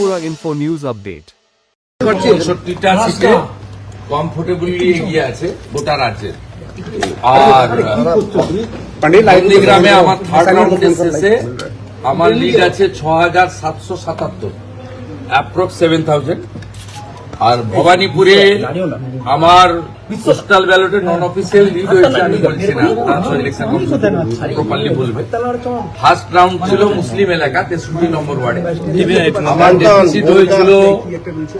Tripura Info News Update. ৬৫টা সিটে comfortably এগিয়ে আছে গোটা রাজ্যে। আর নন্দীগ্রামে আমার থার্ড রাউন্ডের শেষে আমার লিড আছে ৬,৭৭৭, অ্যাপ্রক্স 7,000। আর ভবানীপুরে আমার পোস্টাল ব্যালটে নন অফিসিয়াল লিড হয়েছে, আমি বলছি না, প্রপারলি বলবে। ফার্স্ট রাউন্ড ছিল মুসলিম এলাকা 63 নম্বর ওয়ার্ডে, আমার ডেফিসিট হয়েছিল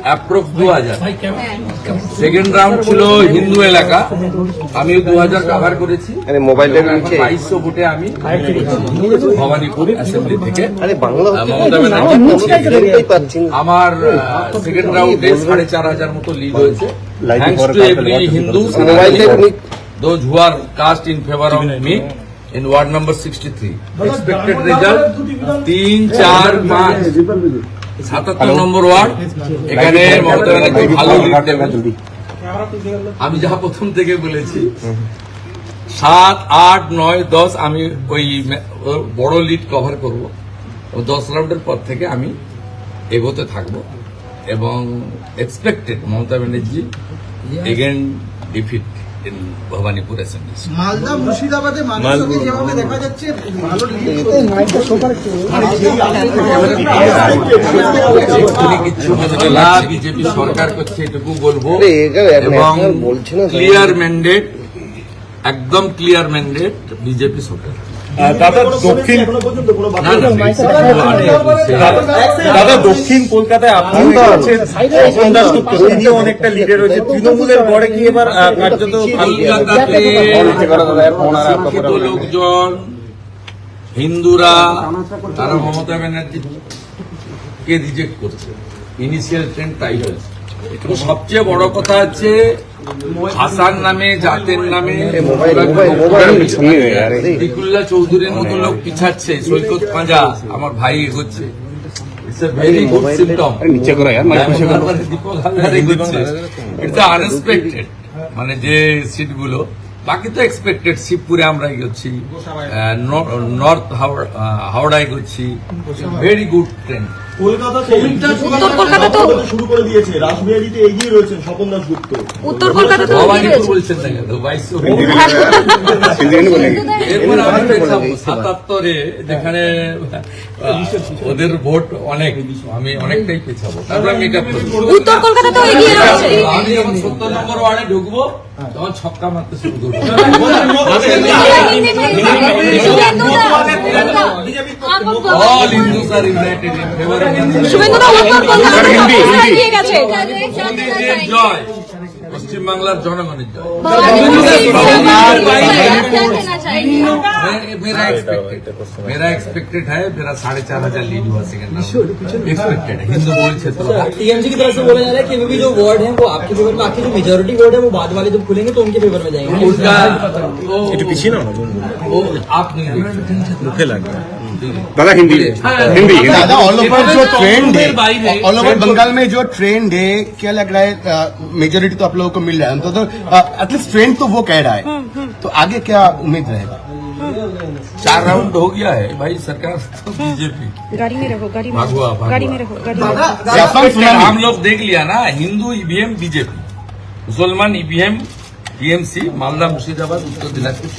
অ্যাপ্রক্স 2,000। সেকেন্ড রাউন্ড ছিল হিন্দু এলাকা, আমি 2,000 কভার করেছি। 2200 ভোটে আমি ভবানীপুর অ্যাসেম্বলি থেকে মমতা ব্যানার্জি। আমার সেকেন্ড রাউন্ডে 4,500 মতো লিড হয়েছে, thanks to every Hindus, those who are cast in favor of me in ward number 63. Expected result 3, 4, 5, 77 number word. এখানে মমতা ব্যানার্জি ভালো লিড দেবেন। আমি যা প্রথম থেকে বলেছি 7, 8, 9, 10 আমি ওই বড় লিড কভার করব। 10 রাউন্ডের পর থেকে আমি এগোতে থাকবো এবং expected Mamata Banerjee again defeat in Bhabanipur assembly. Malda মুর্শিদাবাদে মানুষকে যেভাবে দেখা যাচ্ছে ভালো কিছু বিজেপি সরকার করছে এটুকু বলবো, এবং ক্লিয়ার ম্যান্ডেট, একদম ক্লিয়ার ম্যান্ডেট বিজেপি সরকার। দাদা দক্ষিণ কলকাতায় আপনি অনেকটা লিডে রয়েছে, তৃণমূলের গড়ে কি এবার কার্যত শিক্ষিত লোকজন, হিন্দুরা, তারা মমতা ব্যানার্জিকে রিজেক্ট করছে। ইনিশিয়াল ট্রেন্ড তাই হয়েছে। সবচেয়ে বড় কথা হচ্ছে ভাষার নামে, জাতের নামে দিকুল্লা চৌধুরীর মতো লোক পিছাচ্ছে, সৈকত পাঁজা আমার ভাই এগোচ্ছে। It's a very good symptom. Dipak Haldar এগোচ্ছে, ইটস আনএক্সপেক্টেড। মানে যে সিটগুলো, বাকি তো এক্সপেক্টেড। শিবপুরে আমরা এগোচ্ছি, নর্থ হাওড়া এগোচ্ছি, ভেরি গুড ট্রেন্ড। উত্তর কলকাতা তো শুরু করে দিয়েছে, রাসবিহারীতে এগিয়ে রয়েছেন স্বপন দাশগুপ্ত। উত্তর কলকাতা তো ভবানীপুর বলছেন না কেন? 77-এ যেখানে ওদের ভোট অনেক, আমি অনেকটাই পেছাবো, তারপরে মেকআপ করবো। উত্তর কলকাতা তো এগিয়ে রয়েছে। আমি যখন 70 নম্বর ওয়ার্ডে ঢুকবো তখন ছক্কা মারতে শুরু করবো। All Hindus are united in favor of মোদীজির জয়, পশ্চিমবাংলার জনগণের জয়। मेरा एक्सपेक्टेड है, मेरा 4,500 लीड हुआ सेकंड एक्सपेक्टेड है। हिंदू बोलते तो टीएमसी की तरफ से बोला जा रहा है कि अभी जो वार्ड है वो आपके फेवर में, आपकी जो मेजोरिटी वार्ड है वो बाद वाले जब खुलेंगे तो उनके फेवर में जाएंगे। उसका वो आप नहीं मुख्य लग रहा है दादा हिंदी दादा ऑल ओवर जो ट्रेंड है, ऑल ओवर बंगाल में जो ट्रेंड है, क्या लग रहा है मेजोरिटी तो आप लोगों को मिल रहा है, तो एटलीस्ट ट्रेंड तो वो कह रहा है, तो आगे क्या उम्मीद रहेगा? 4 राउंड हो गया है भाई, सरकार तो बीजेपी। गाड़ी में रहो, गाड़ी में भागवा गाड़ी में रहो, गाड़ी में रहो। हम लोग देख लिया ना, हिंदू ईवीएम बीजेपी, मुसलमान ईवीएम टीएमसी, मालदा मुर्शिदाबाद, उत्तर दिनाजपुर,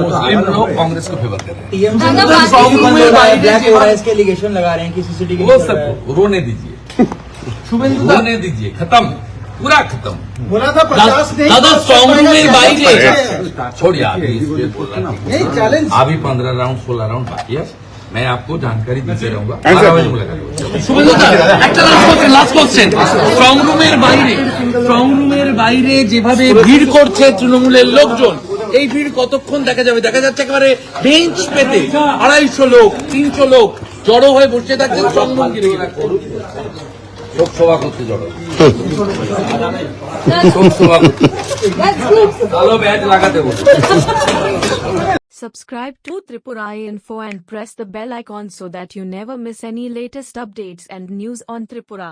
मुस्लिम लोग कांग्रेस को फेवर कर रहे हैं। इसके एलिगेशन लगा रहे हैं कि सीसीटीवी वो सब रोने दीजिए, रोने दीजिए, खत्म, पूरा खत्म। बोला था 50 दादा स्ट्रॉन्ग रूम में बाइक छोड़िए अभी 15 राउंड 16 राउंड बाकी है, मैं आपको जानकारी देते रहूंगा। স্ট্রং রুমের বাইরে যেভাবে ভিড় করছে তৃণমূলের লোকজন, এই ভিড় কতক্ষণ দেখা যাবে? দেখা যাচ্ছে একেবারে বেঞ্চ পেতে 250 লোক 300 লোক জড়ো হয়ে বসে থাকছে স্ট্রং রুম ঘিরে। শোকসভা করতে জড়ো, শোকসভা ভালো ব্যাট লাগাতে বলো। Subscribe to Tripura Info and press the bell icon so that you never miss any latest updates and news on Tripura.